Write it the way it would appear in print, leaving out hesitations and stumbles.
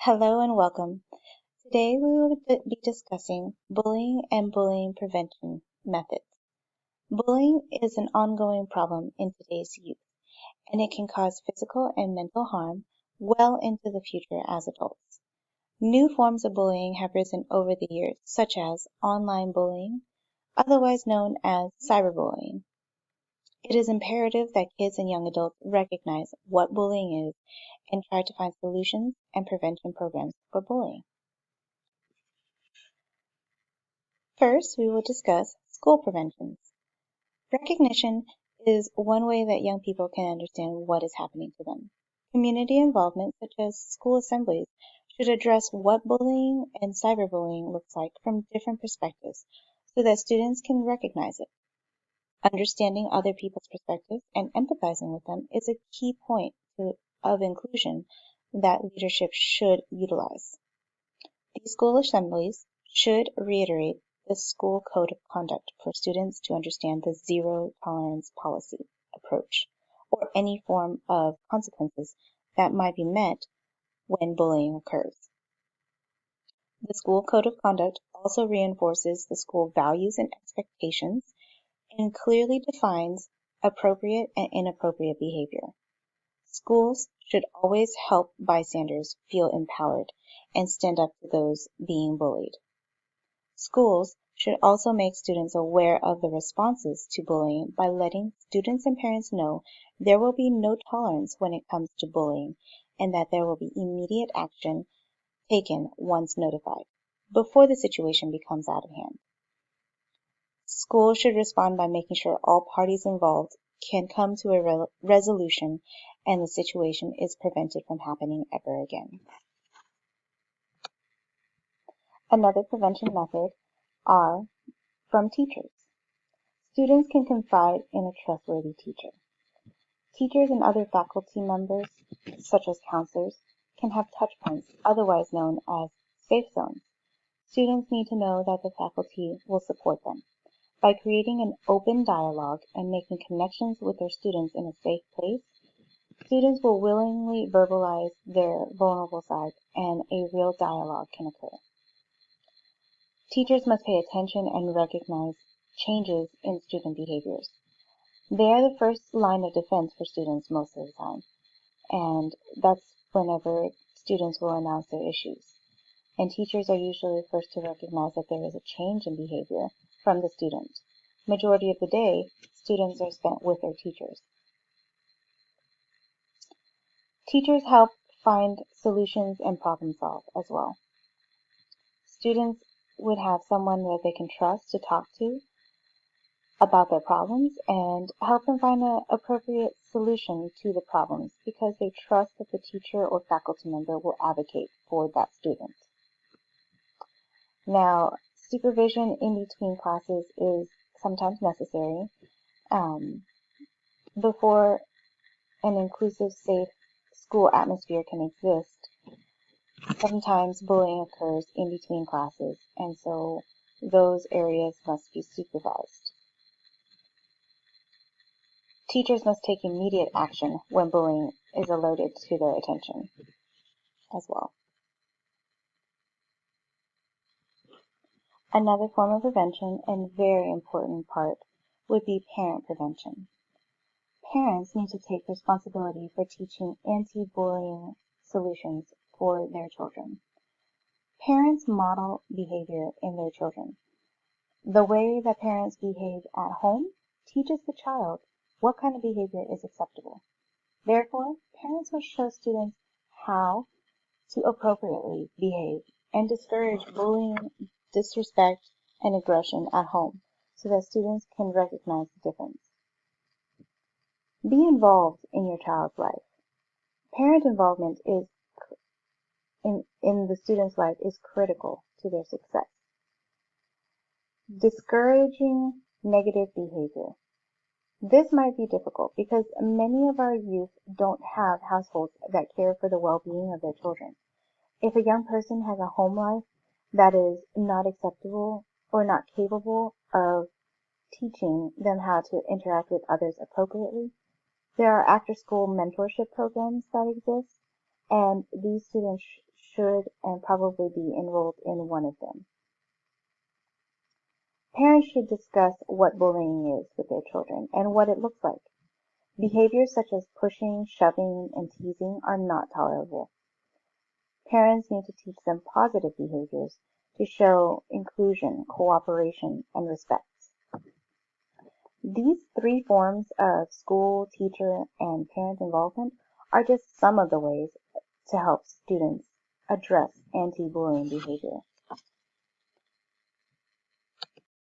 Hello and welcome. Today we will be discussing bullying and bullying prevention methods. Bullying is an ongoing problem in today's youth, and it can cause physical and mental harm well into the future as adults. New forms of bullying have risen over the years, such as online bullying, otherwise known as cyberbullying. It is imperative that kids and young adults recognize what bullying is and try to find solutions and prevention programs for bullying. First, we will discuss school preventions. Recognition is one way that young people can understand what is happening to them. Community involvement, such as school assemblies, should address what bullying and cyberbullying looks like from different perspectives so that students can recognize it. Understanding other people's perspectives and empathizing with them is a key point of inclusion that leadership should utilize. These school assemblies should reiterate the school code of conduct for students to understand the zero tolerance policy approach or any form of consequences that might be met when bullying occurs. The school code of conduct also reinforces the school values and expectations and clearly defines appropriate and inappropriate behavior. Schools should always help bystanders feel empowered and stand up to those being bullied. Schools should also make students aware of the responses to bullying by letting students and parents know there will be no tolerance when it comes to bullying and that there will be immediate action taken once notified, before the situation becomes out of hand. Schools should respond by making sure all parties involved can come to a resolution and the situation is prevented from happening ever again. Another prevention method are from teachers. Students can confide in a trustworthy teacher. Teachers and other faculty members, such as counselors, can have touch points, otherwise known as safe zones. Students need to know that the faculty will support them. By creating an open dialogue and making connections with their students in a safe place, students will willingly verbalize their vulnerable side and a real dialogue can occur. Teachers must pay attention and recognize changes in student behaviors. They are the first line of defense for students most of the time, and that's whenever students will announce their issues. And teachers are usually the first to recognize that there is a change in behavior from the student. Majority of the day, students are spent with their teachers. Teachers help find solutions and problem solve as well. Students would have someone that they can trust to talk to about their problems and help them find an appropriate solution to the problems because they trust that the teacher or faculty member will advocate for that student. Now, supervision in between classes is sometimes necessary before an inclusive, safe school atmosphere can exist. Sometimes bullying occurs in between classes, and so those areas must be supervised. Teachers must take immediate action when bullying is alerted to their attention as well. Another form of prevention and very important part would be parent prevention. Parents need to take responsibility for teaching anti-bullying solutions for their children. Parents model behavior in their children. The way that parents behave at home teaches the child what kind of behavior is acceptable. Therefore, parents must show students how to appropriately behave and discourage bullying, disrespect, and aggression at home so that students can recognize the difference. Be involved in your child's life. Parent involvement is in the student's life is critical to their success. Discouraging negative behavior. This might be difficult because many of our youth don't have households that care for the well-being of their children. If a young person has a home life that is not acceptable or not capable of teaching them how to interact with others appropriately, there are after-school mentorship programs that exist, and these students should and probably be enrolled in one of them. Parents should discuss what bullying is with their children and what it looks like. Behaviors such as pushing, shoving, and teasing are not tolerable. Parents need to teach them positive behaviors to show inclusion, cooperation, and respect. These three forms of school, teacher, and parent involvement are just some of the ways to help students address anti-bullying behavior.